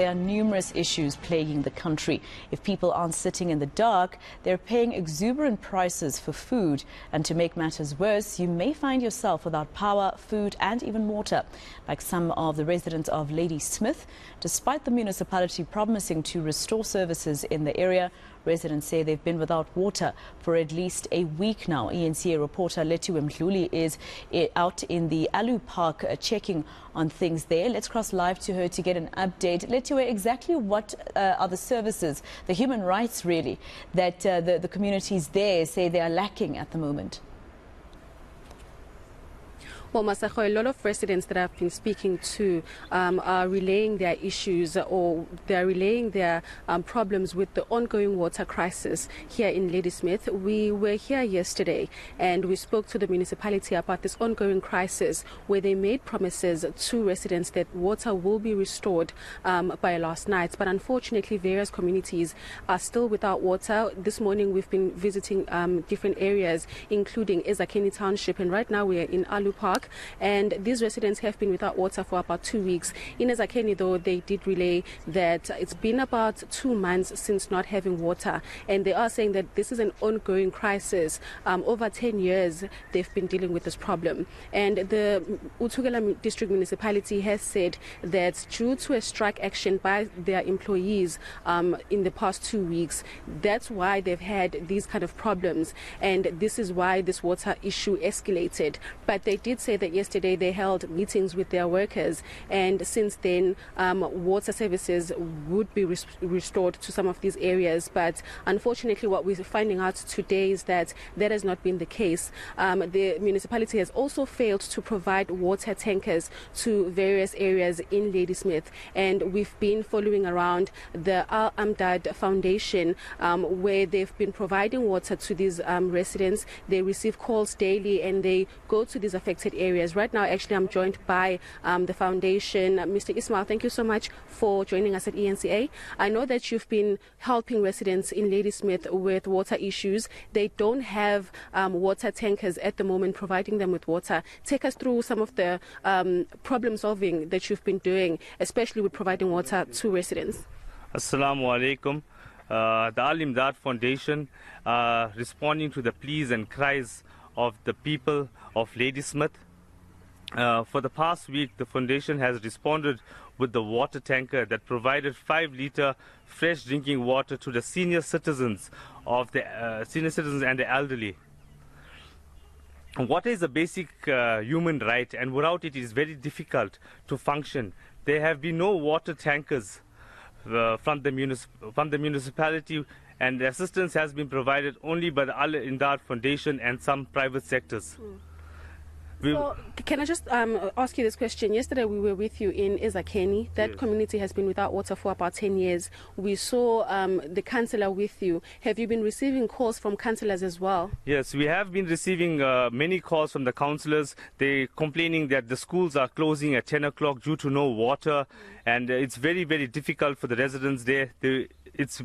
There are numerous issues plaguing the country. If people aren't sitting in the dark, they're paying exuberant prices for food. And to make matters worse, you may find yourself without power, food and even water. Like some of the residents of Ladysmith, despite the municipality promising to restore services in the area, residents say they've been without water for at least a week now. eNCA reporter Lethiwe Mdluli is out in the Alu Park checking on things there. Let's cross live to her to get an update. Lethiwe, exactly what are the services, the human rights really, that the communities there say they are lacking at the moment? Well, Masako, a lot of residents that I've been speaking to are relaying their issues, or they're relaying their problems with the ongoing water crisis here in Ladysmith. We were here yesterday and we spoke to the municipality about this ongoing crisis, where they made promises to residents that water will be restored by last night. But unfortunately, various communities are still without water. This morning we've been visiting different areas, including eNCA Township, and right now we are in Alu Park. And these residents have been without water for about 2 weeks. In eNCA, though, they did relay that it's been about 2 months since not having water, and they are saying that this is an ongoing crisis. Over 10 years they've been dealing with this problem, and the Uthugela district municipality has said that due to a strike action by their employees in the past 2 weeks, that's why they've had these kind of problems, and this is why this water issue escalated. But they did say that yesterday they held meetings with their workers, and since then water services would be restored to some of these areas. But unfortunately, what we're finding out today is that that has not been the case. The municipality has also failed to provide water tankers to various areas in Ladysmith, and we've been following around the Al Amdad Foundation, where they've been providing water to these residents. They receive calls daily and they go to these affected areas. Right now, actually, I'm joined by the foundation. Mr. Ismail, thank you so much for joining us at eNCA. I know that you've been helping residents in Ladysmith with water issues. They don't have water tankers at the moment providing them with water. Take us through some of the problem solving that you've been doing, especially with providing water to residents. Assalamu alaikum. The Al Amdad Foundation responding to the pleas and cries of the people of Ladysmith. For the past week, the foundation has responded with the water tanker that provided 5-liter fresh drinking water to the senior citizens and the elderly. Water is a basic human right, and without it is very difficult to function. There have been no water tankers from the municipality, and the assistance has been provided only by the Al Amdad Foundation and some private sectors. So, can I just ask you this question? Yesterday we were with you in eNCA. That community has been without water for about 10 years. We saw the councillor with you. Have you been receiving calls from councillors as well? Yes, we have been receiving many calls from the councillors. They're complaining that the schools are closing at 10 o'clock due to no water, and it's very, very difficult for the residents there. It's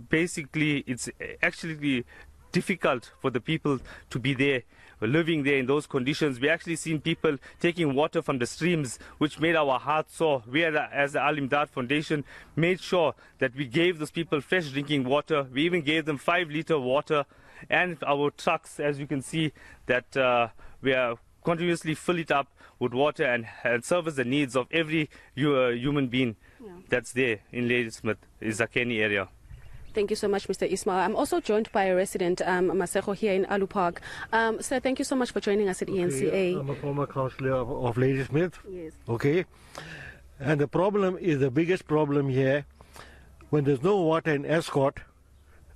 actually difficult for the people to be there, living there in those conditions. We actually seen people taking water from the streams, which made our hearts sore. We, as the Al Amdad Foundation, made sure that we gave those people fresh drinking water. We even gave them 5-liter water, and our trucks, as you can see, that we are continuously fill it up with water and service the needs of every human being that's there in Ladysmith, eNCA area. Thank you so much, Mr. Ismail. I'm also joined by a resident, Maseko, here in Alu Park. Sir, thank you so much for joining us at eNCA. I'm a former councillor of Ladysmith. Yes. Okay. And the problem is, the biggest problem here, when there's no water in Escort,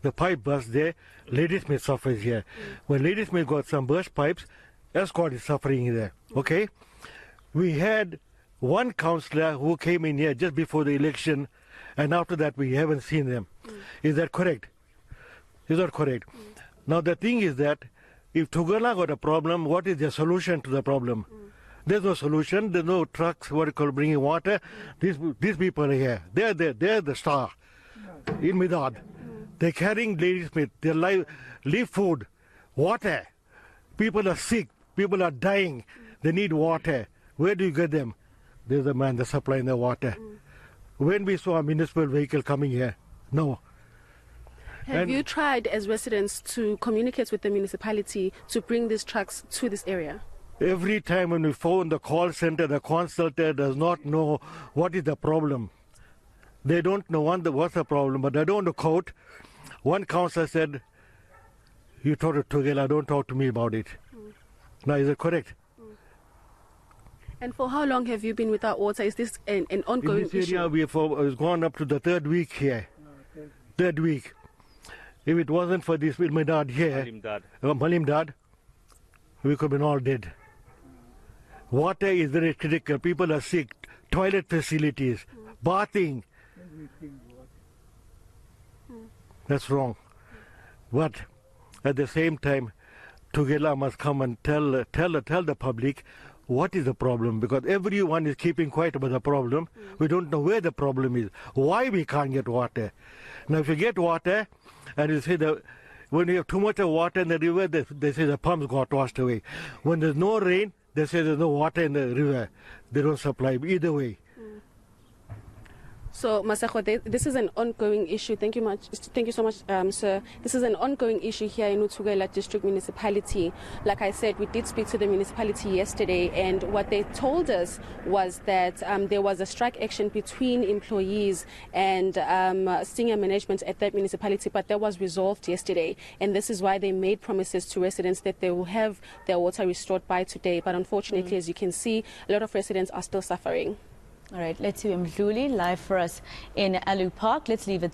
the pipe bursts there, Ladysmith suffers here. When Ladysmith got some burst pipes, Escort is suffering there. Okay. We had one councillor who came in here just before the election, and after that we haven't seen them. Is that correct? Is that correct? Now the thing is that if Tugela got a problem, what is the solution to the problem? There's no solution. There's no trucks bringing water. These people are here. They're the star in Midad. They're carrying Ladysmith. They leave food, water. People are sick. People are dying. They need water. Where do you get them? There's a man that's supplying the water. when we saw a municipal vehicle coming here. No. Have you tried as residents to communicate with the municipality to bring these trucks to this area? Every time when we phone the call center, the consultant does not know what is the problem. They don't know what's the problem, but I don't want to quote. One councillor said, "You talk to Tugela, don't talk to me about it." Now, is it correct? And for how long have you been without water? Is this an ongoing issue? In this area, we've gone up to the third week here. Third week. If it wasn't for this Malimdad here, Malimdad, we could have been all dead. Water is very critical. People are sick. Toilet facilities, bathing. That's wrong. But at the same time, Tugela must come and tell the public what is the problem, because everyone is keeping quiet about the problem. We don't know where the problem is, why we can't get water. Now, if you get water, and you say that when you have too much of water in the river, they say the pumps got washed away. When there's no rain, they say there's no water in the river. They don't supply either way. So, Masako, this is an ongoing issue. Thank you so much, sir. This is an ongoing issue here in Utugela District Municipality. Like I said, we did speak to the municipality yesterday, and what they told us was that there was a strike action between employees and senior management at that municipality, but that was resolved yesterday. And this is why they made promises to residents that they will have their water restored by today. But unfortunately, as you can see, a lot of residents are still suffering. All right, Lethiwe Mdluli live for us in Alu Park. Let's leave it